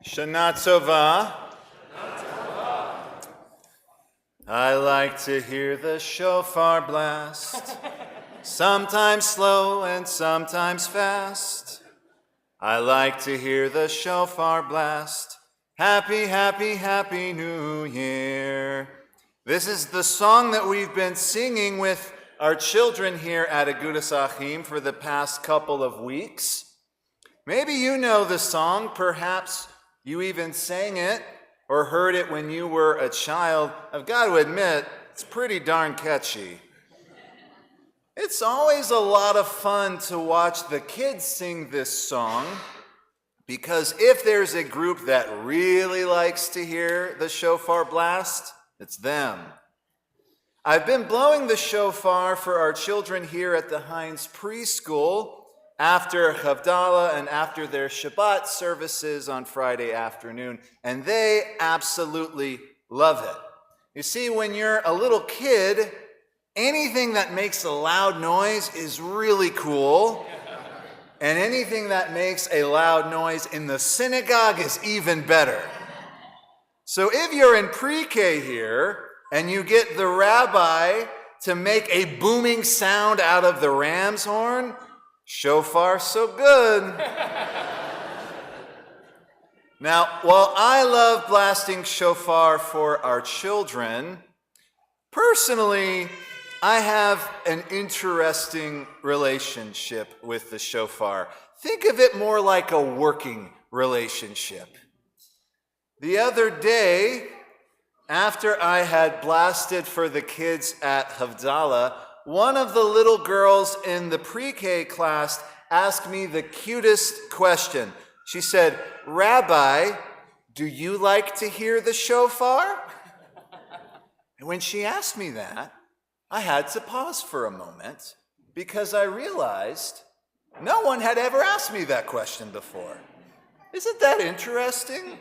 Shana Tova. I like to hear the shofar blast, sometimes slow and sometimes fast. I like to hear the shofar blast. Happy, happy, happy New Year. This is the song that we've been singing with our children here at Agudas Achim for the past couple of weeks. Maybe you know the song, perhaps you even sang it or heard it when you were a child. I've got to admit, it's pretty darn catchy. It's always a lot of fun to watch the kids sing this song, because if there's a group that really likes to hear the shofar blast, it's them. I've been blowing the shofar for our children here at the Heinz Preschool after Havdalah and after their Shabbat services on Friday afternoon, and they absolutely love it. You see, when you're a little kid, anything that makes a loud noise is really cool, and anything that makes a loud noise in the synagogue is even better. So if you're in pre-K here, and you get the rabbi to make a booming sound out of the ram's horn, shofar so good. Now, while I love blasting shofar for our children, personally, I have an interesting relationship with the shofar. Think of it more like a working relationship. The other day, after I had blasted for the kids at Havdalah, one of the little girls in the pre-K class asked me the cutest question. She said, "Rabbi, do you like to hear the shofar?" And when she asked me that, I had to pause for a moment because I realized no one had ever asked me that question before. Isn't that interesting?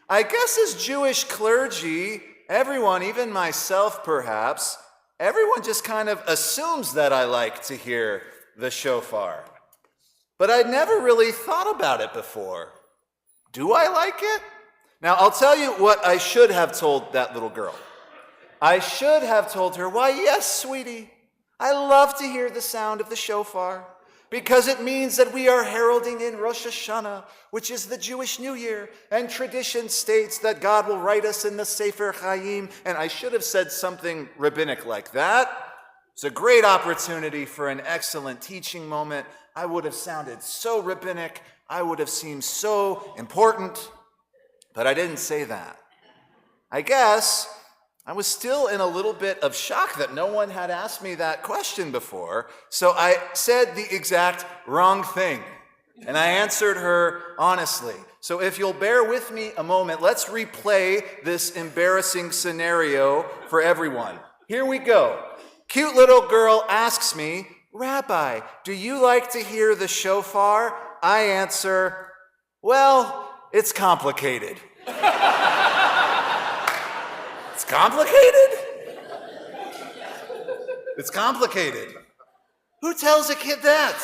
I guess as Jewish clergy, everyone, even myself perhaps, everyone just kind of assumes that I like to hear the shofar. But I'd never really thought about it before. Do I like it? Now, I'll tell you what I should have told that little girl. I should have told her, "Why, yes, sweetie, I love to hear the sound of the shofar, because it means that we are heralding in Rosh Hashanah, which is the Jewish New Year, and tradition states that God will write us in the Sefer Chaim." And I should have said something rabbinic like that. It's a great opportunity for an excellent teaching moment. I would have sounded so rabbinic. I would have seemed so important. But I didn't say that. I guess I was still in a little bit of shock that no one had asked me that question before, so I said the exact wrong thing, and I answered her honestly. So if you'll bear with me a moment, let's replay this embarrassing scenario for everyone. Here we go. Cute little girl asks me, "Rabbi, do you like to hear the shofar?" I answer, "Well, it's complicated." It's complicated? It's complicated. Who tells a kid that?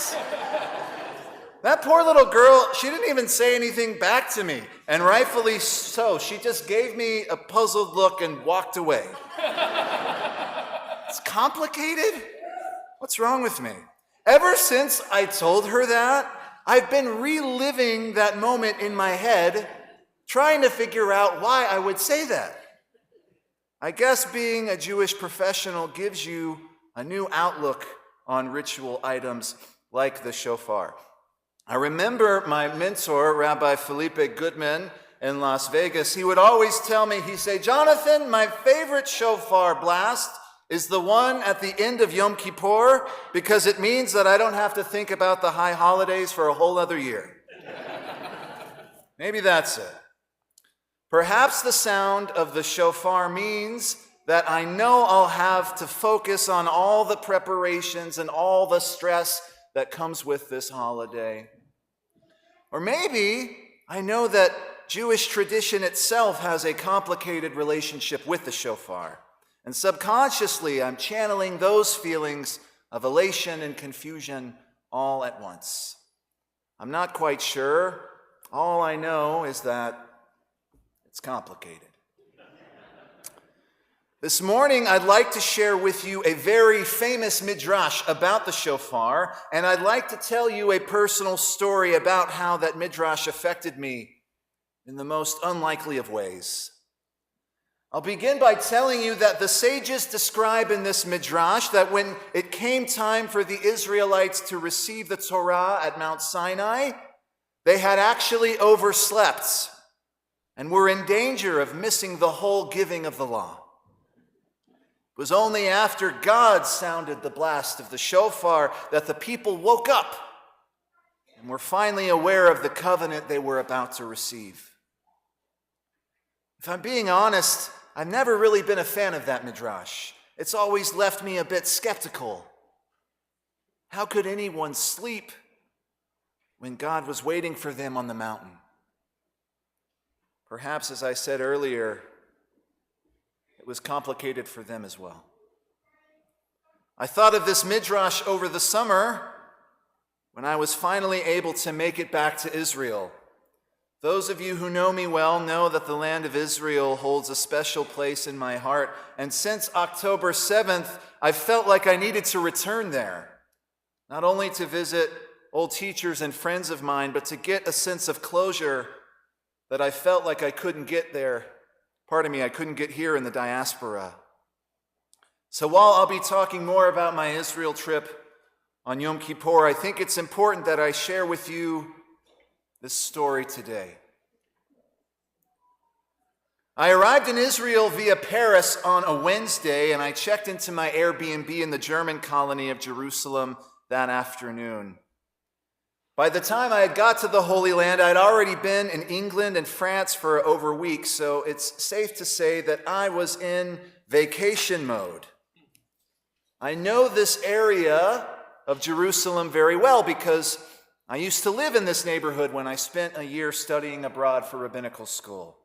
That poor little girl, she didn't even say anything back to me, and rightfully so. She just gave me a puzzled look and walked away. It's complicated? What's wrong with me? Ever since I told her that, I've been reliving that moment in my head, trying to figure out why I would say that. I guess being a Jewish professional gives you a new outlook on ritual items like the shofar. I remember my mentor, Rabbi Felipe Goodman in Las Vegas. He would always tell me, he'd say, "Jonathan, my favorite shofar blast is the one at the end of Yom Kippur, because it means that I don't have to think about the high holidays for a whole other year." Maybe that's it. Perhaps the sound of the shofar means that I know I'll have to focus on all the preparations and all the stress that comes with this holiday. Or maybe I know that Jewish tradition itself has a complicated relationship with the shofar, and subconsciously I'm channeling those feelings of elation and confusion all at once. I'm not quite sure. All I know is that It's complicated. This morning, I'd like to share with you a very famous midrash about the shofar, and I'd like to tell you a personal story about how that midrash affected me in the most unlikely of ways. I'll begin by telling you that the sages describe in this midrash that when it came time for the Israelites to receive the Torah at Mount Sinai, they had actually overslept and were in danger of missing the whole giving of the law. It was only after God sounded the blast of the shofar that the people woke up and were finally aware of the covenant they were about to receive. If I'm being honest, I've never really been a fan of that midrash. It's always left me a bit skeptical. How could anyone sleep when God was waiting for them on the mountain? Perhaps, as I said earlier, it was complicated for them as well. I thought of this midrash over the summer when I was finally able to make it back to Israel. Those of you who know me well know that the land of Israel holds a special place in my heart, and since October 7th, I felt like I needed to return there, not only to visit old teachers and friends of mine, but to get a sense of closure that I felt like I couldn't get there. I couldn't get here in the diaspora. So while I'll be talking more about my Israel trip on Yom Kippur, I think it's important that I share with you this story today. I arrived in Israel via Paris on a Wednesday, and I checked into my Airbnb in the German colony of Jerusalem that afternoon. By the time I had got to the Holy Land, I'd already been in England and France for over a week, so it's safe to say that I was in vacation mode. I know this area of Jerusalem very well because I used to live in this neighborhood when I spent a year studying abroad for rabbinical school.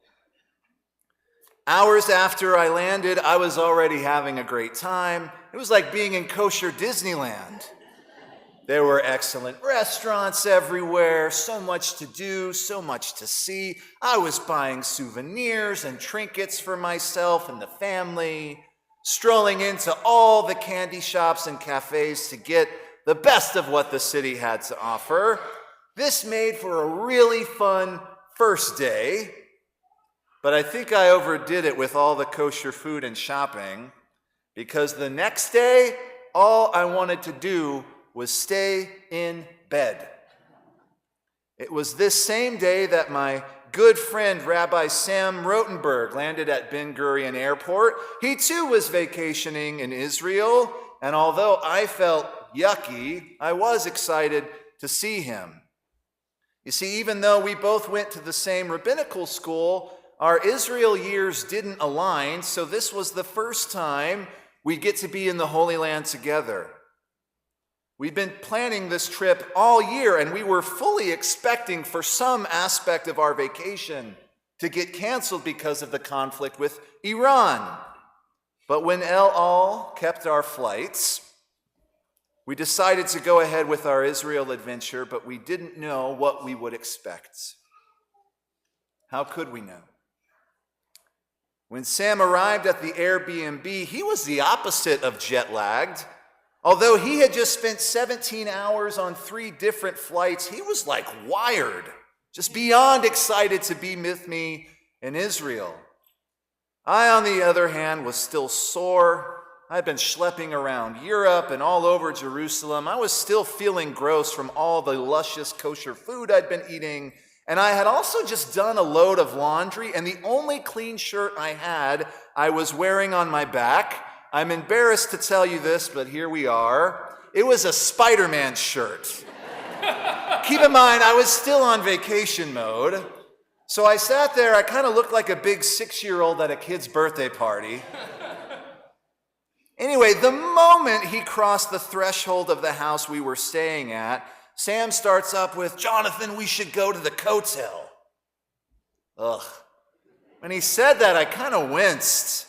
Hours after I landed, I was already having a great time. It was like being in kosher Disneyland. There were excellent restaurants everywhere, so much to do, so much to see. I was buying souvenirs and trinkets for myself and the family, strolling into all the candy shops and cafes to get the best of what the city had to offer. This made for a really fun first day, but I think I overdid it with all the kosher food and shopping, because the next day, all I wanted to do was stay in bed. It was this same day that my good friend Rabbi Sam Rotenberg landed at Ben Gurion Airport. He too was vacationing in Israel, and although I felt yucky, I was excited to see him. You see, even though we both went to the same rabbinical school, our Israel years didn't align, so this was the first time we'd get to be in the Holy Land together. We'd been planning this trip all year, and we were fully expecting for some aspect of our vacation to get canceled because of the conflict with Iran. But when El Al kept our flights, we decided to go ahead with our Israel adventure, but we didn't know what we would expect. How could we know? When Sam arrived at the Airbnb, he was the opposite of jet-lagged. Although he had just spent 17 hours on 3 different flights, he was like wired, just beyond excited to be with me in Israel. I, on the other hand, was still sore. I'd been schlepping around Europe and all over Jerusalem. I was still feeling gross from all the luscious kosher food I'd been eating. And I had also just done a load of laundry, and the only clean shirt I had, I was wearing on my back. I'm embarrassed to tell you this, but here we are. It was a Spider-Man shirt. Keep in mind, I was still on vacation mode. So I sat there, I kind of looked like a big 6-year-old at a kid's birthday party. Anyway, the moment he crossed the threshold of the house we were staying at, Sam starts up with, "Jonathan, we should go to the Kotel." Ugh. When he said that, I kind of winced.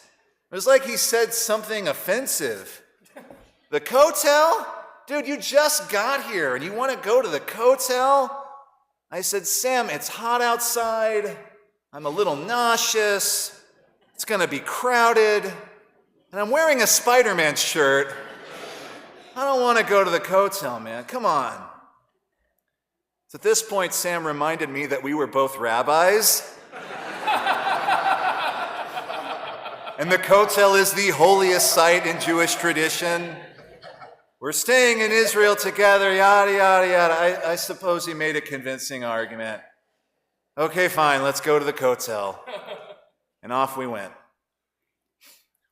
It was like he said something offensive. The Kotel? Dude, you just got here and you want to go to the Kotel? I said, "Sam, it's hot outside. I'm a little nauseous. It's going to be crowded. And I'm wearing a Spider-Man shirt. I don't want to go to the Kotel, man. Come on. So at this point, Sam reminded me that we were both rabbis. And the Kotel is the holiest site in Jewish tradition. We're staying in Israel together, yada, yada, yada. I suppose he made a convincing argument. Okay, fine, let's go to the Kotel. And off we went.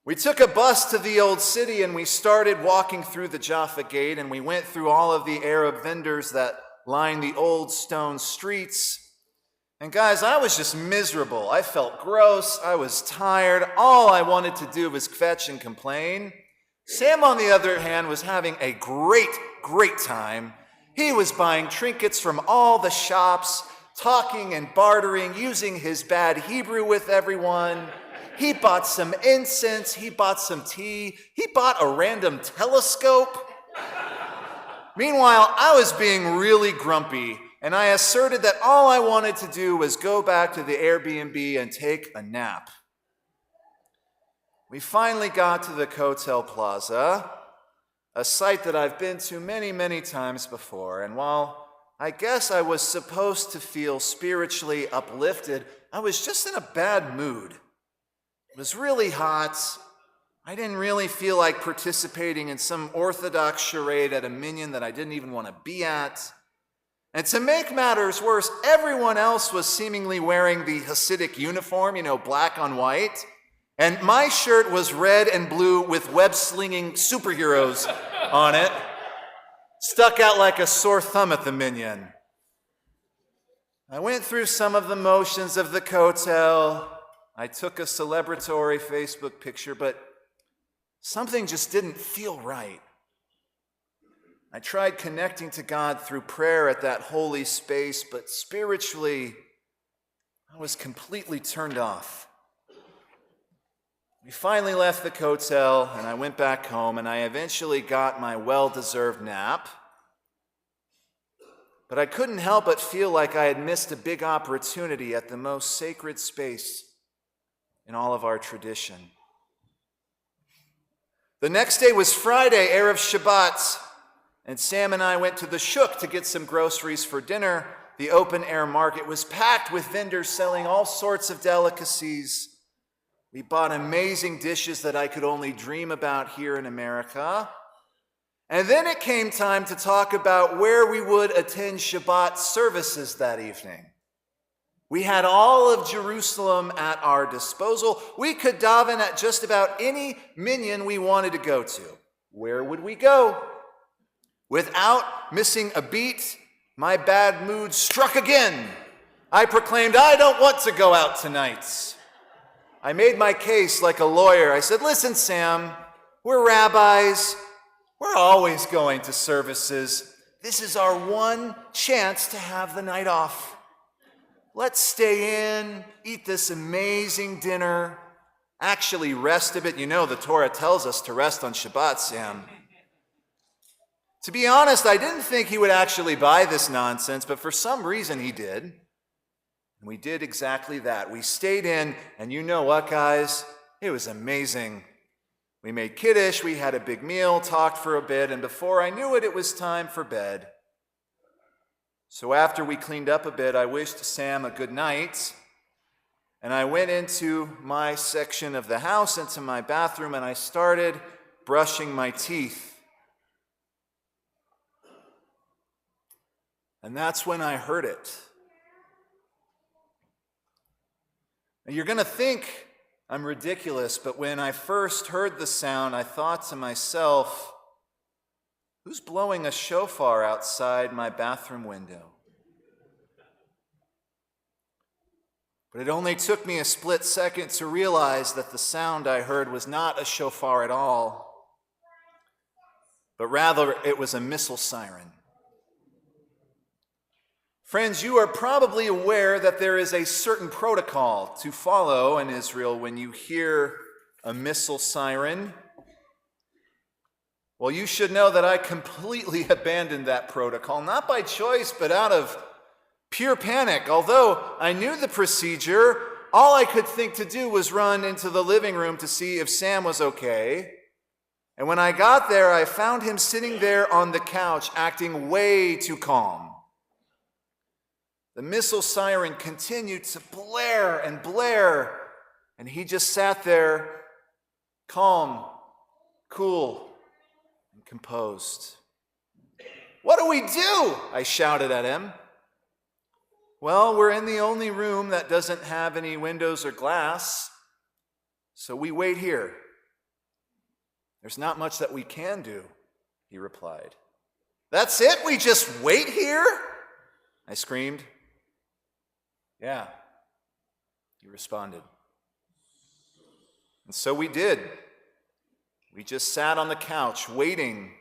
We took a bus to the old city and we started walking through the Jaffa Gate, and we went through all of the Arab vendors that line the old stone streets. And guys, I was just miserable. I felt gross. I was tired. All I wanted to do was kvetch and complain. Sam, on the other hand, was having a great time. He was buying trinkets from all the shops, talking and bartering, using his bad Hebrew with everyone. He bought some incense. He bought some tea. He bought a random telescope. Meanwhile, I was being really grumpy, and I asserted that all I wanted to do was go back to the Airbnb and take a nap. We finally got to the Kotel Plaza, a site that I've been to many times before, and while I guess I was supposed to feel spiritually uplifted, I was just in a bad mood. It was really hot. I didn't really feel like participating in some Orthodox charade at a minyan that I didn't even want to be at. And to make matters worse, everyone else was seemingly wearing the Hasidic uniform, black on white. And my shirt was red and blue with web-slinging superheroes on it. Stuck out like a sore thumb at the minyan. I went through some of the motions of the Kotel. I took a celebratory Facebook picture, but something just didn't feel right. I tried connecting to God through prayer at that holy space, but spiritually, I was completely turned off. We finally left the Kotel, and I went back home, and I eventually got my well-deserved nap. But I couldn't help but feel like I had missed a big opportunity at the most sacred space in all of our tradition. The next day was Friday, Erev Shabbat, and Sam and I went to the Shuk to get some groceries for dinner. The open-air market was packed with vendors selling all sorts of delicacies. We bought amazing dishes that I could only dream about here in America. And then it came time to talk about where we would attend Shabbat services that evening. We had all of Jerusalem at our disposal. We could daven at just about any minyan we wanted to go to. Where would we go? Without missing a beat, my bad mood struck again. I proclaimed, I don't want to go out tonight. I made my case like a lawyer. I said, listen, Sam, we're rabbis. We're always going to services. This is our one chance to have the night off. Let's stay in, eat this amazing dinner, actually rest a bit. The Torah tells us to rest on Shabbat, Sam. To be honest, I didn't think he would actually buy this nonsense, but for some reason he did. And we did exactly that. We stayed in, and you know what, guys? It was amazing. We made kiddush, we had a big meal, talked for a bit, and before I knew it, it was time for bed. So after we cleaned up a bit, I wished Sam a good night, and I went into my section of the house, into my bathroom, and I started brushing my teeth. And that's when I heard it. Now, you're going to think I'm ridiculous, but when I first heard the sound, I thought to myself, who's blowing a shofar outside my bathroom window? But it only took me a split second to realize that the sound I heard was not a shofar at all, but rather it was a missile siren. Friends, you are probably aware that there is a certain protocol to follow in Israel when you hear a missile siren. Well, you should know that I completely abandoned that protocol, not by choice, but out of pure panic. Although I knew the procedure, all I could think to do was run into the living room to see if Sam was okay. And when I got there, I found him sitting there on the couch, acting way too calm. The missile siren continued to blare and blare, and he just sat there, calm, cool, and composed. "What do we do?" I shouted at him. "Well, we're in the only room that doesn't have any windows or glass, so we wait here. There's not much that we can do," he replied. "That's it? We just wait here?" I screamed. "Yeah," he responded. And so we did. We just sat on the couch, waiting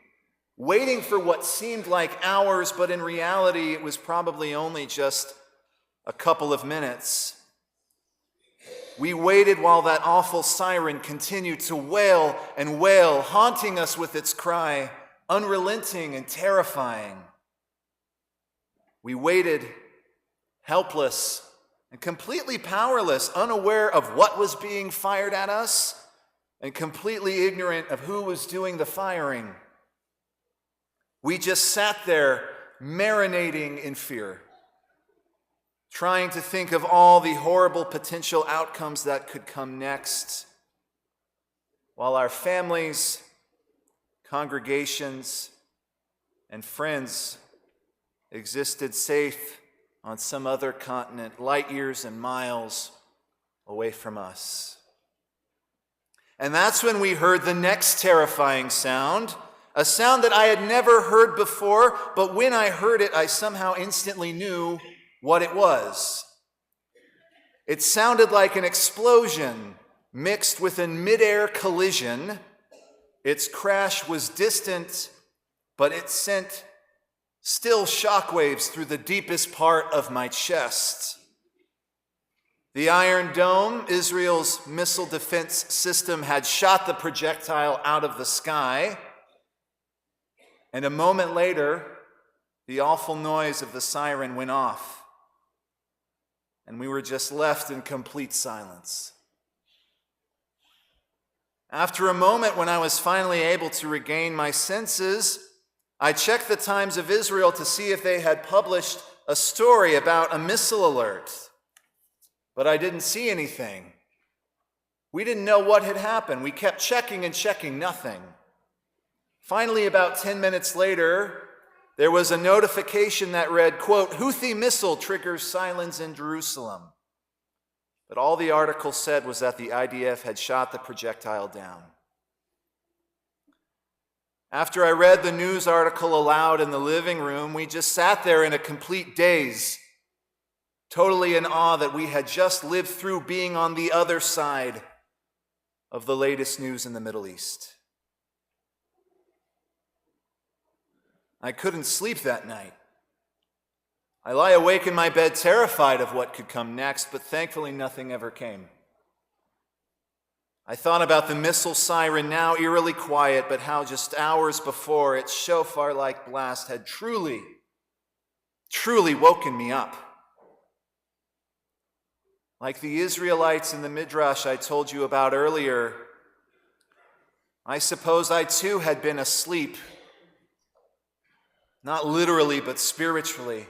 for what seemed like hours, but in reality, it was probably only just a couple of minutes. We waited while that awful siren continued to wail and wail, haunting us with its cry, unrelenting and terrifying. We waited, helpless and completely powerless, unaware of what was being fired at us and completely ignorant of who was doing the firing. We just sat there, marinating in fear, trying to think of all the horrible potential outcomes that could come next, while our families, congregations, and friends existed safe on some other continent, light years and miles away from us. And that's when we heard the next terrifying sound, a sound that I had never heard before, but when I heard it, I somehow instantly knew what it was. It sounded like an explosion mixed with a mid-air collision. Its crash was distant, but it sent still shockwaves through the deepest part of my chest. The Iron Dome, Israel's missile defense system, had shot the projectile out of the sky, and a moment later, the awful noise of the siren went off, and we were just left in complete silence. After a moment, when I was finally able to regain my senses, I checked the Times of Israel to see if they had published a story about a missile alert, but I didn't see anything. We didn't know what had happened. We kept checking and checking, nothing. Finally, about 10 minutes later, there was a notification that read, quote, "Houthi missile triggers silence in Jerusalem." But all the article said was that the IDF had shot the projectile down. After I read the news article aloud in the living room, we just sat there in a complete daze, totally in awe that we had just lived through being on the other side of the latest news in the Middle East. I couldn't sleep that night. I lie awake in my bed terrified of what could come next, but thankfully nothing ever came. I thought about the missile siren, now eerily quiet, but how just hours before its shofar-like blast had truly woken me up. Like the Israelites in the Midrash I told you about earlier, I suppose I too had been asleep, not literally, but spiritually.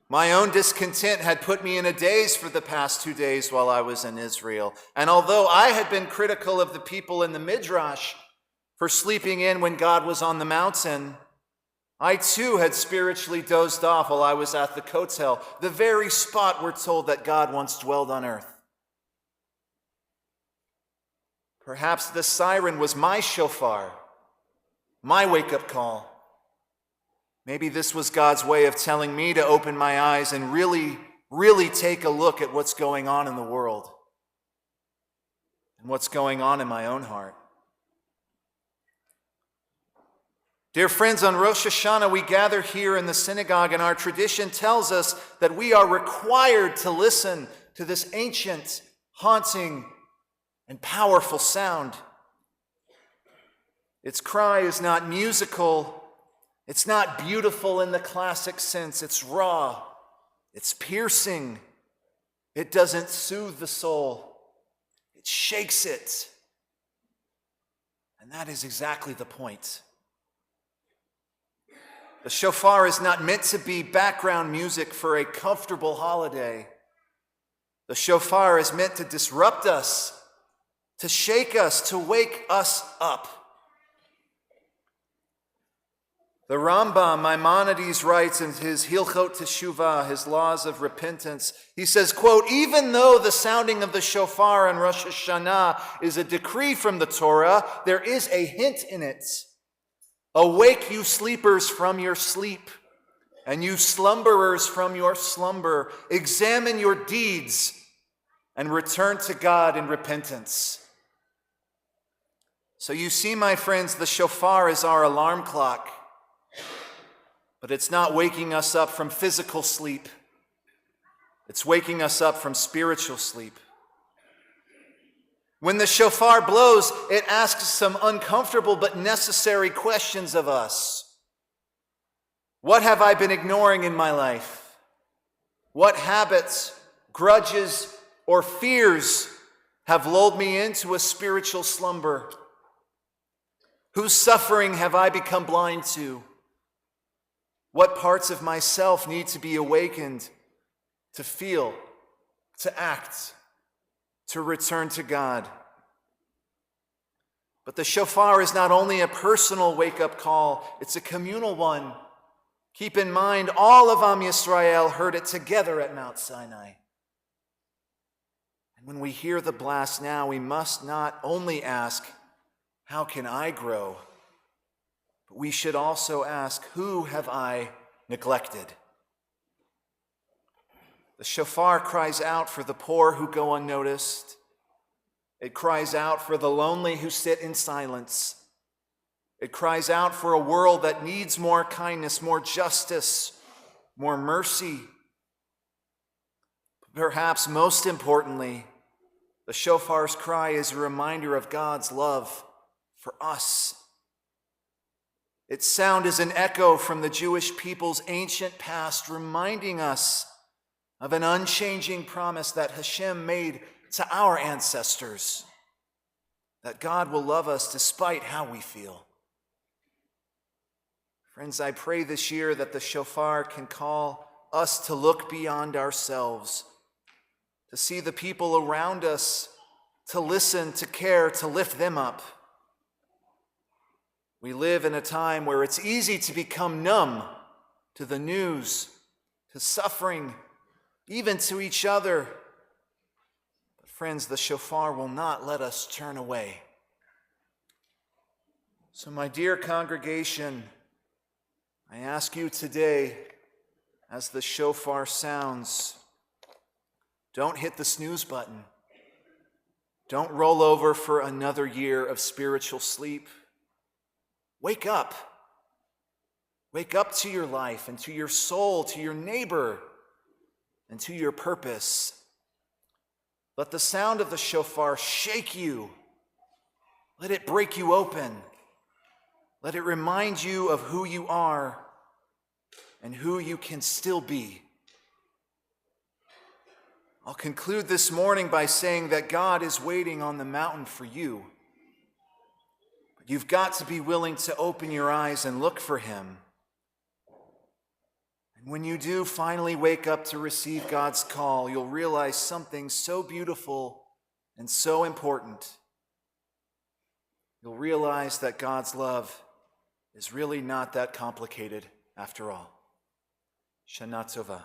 My own discontent had put me in a daze for the past 2 days while I was in Israel. And although I had been critical of the people in the Midrash for sleeping in when God was on the mountain, I too had spiritually dozed off while I was at the Kotel, the very spot we're told that God once dwelled on earth. Perhaps the siren was my shofar, my wake-up call. Maybe this was God's way of telling me to open my eyes and really take a look at what's going on in the world and what's going on in my own heart. Dear friends, on Rosh Hashanah, we gather here in the synagogue, and our tradition tells us that we are required to listen to this ancient, haunting, and powerful sound. Its cry is not musical. It's not beautiful in the classic sense. It's raw. It's piercing. It doesn't soothe the soul. It shakes it. And that is exactly the point. The shofar is not meant to be background music for a comfortable holiday. The shofar is meant to disrupt us, to shake us, to wake us up. The Rambam, Maimonides, writes in his Hilchot Teshuvah, his laws of repentance, he says, quote, even though the sounding of the shofar on Rosh Hashanah is a decree from the Torah, there is a hint in it. Awake, you sleepers, from your sleep, and you slumberers from your slumber. Examine your deeds and return to God in repentance. So you see, my friends, the shofar is our alarm clock. But it's not waking us up from physical sleep. It's waking us up from spiritual sleep. When the shofar blows, it asks some uncomfortable but necessary questions of us. What have I been ignoring in my life? What habits, grudges, or fears have lulled me into a spiritual slumber? Whose suffering have I become blind to? What parts of myself need to be awakened to feel, to act, to return to God? But the shofar is not only a personal wake-up call, it's a communal one. Keep in mind, all of Am Yisrael heard it together at Mount Sinai. And when we hear the blast now, we must not only ask, how can I grow? But we should also ask, who have I neglected? The shofar cries out for the poor who go unnoticed. It cries out for the lonely who sit in silence. It cries out for a world that needs more kindness, more justice, more mercy. Perhaps most importantly, the shofar's cry is a reminder of God's love for us. Its sound is an echo from the Jewish people's ancient past, reminding us of an unchanging promise that Hashem made to our ancestors, that God will love us despite how we feel. Friends, I pray this year that the shofar can call us to look beyond ourselves, to see the people around us, to listen, to care, to lift them up. We live in a time where it's easy to become numb to the news, to suffering, even to each other. But friends, the shofar will not let us turn away. So my dear congregation, I ask you today, as the shofar sounds, don't hit the snooze button. Don't roll over for another year of spiritual sleep. Wake up. Wake up to your life and to your soul, to your neighbor, and to your purpose. Let the sound of the shofar shake you. Let it break you open. Let it remind you of who you are and who you can still be. I'll conclude this morning by saying that God is waiting on the mountain for you. But you've got to be willing to open your eyes and look for him. And when you do finally wake up to receive God's call, you'll realize something so beautiful and so important. You'll realize that God's love is really not that complicated after all. Shana Tova.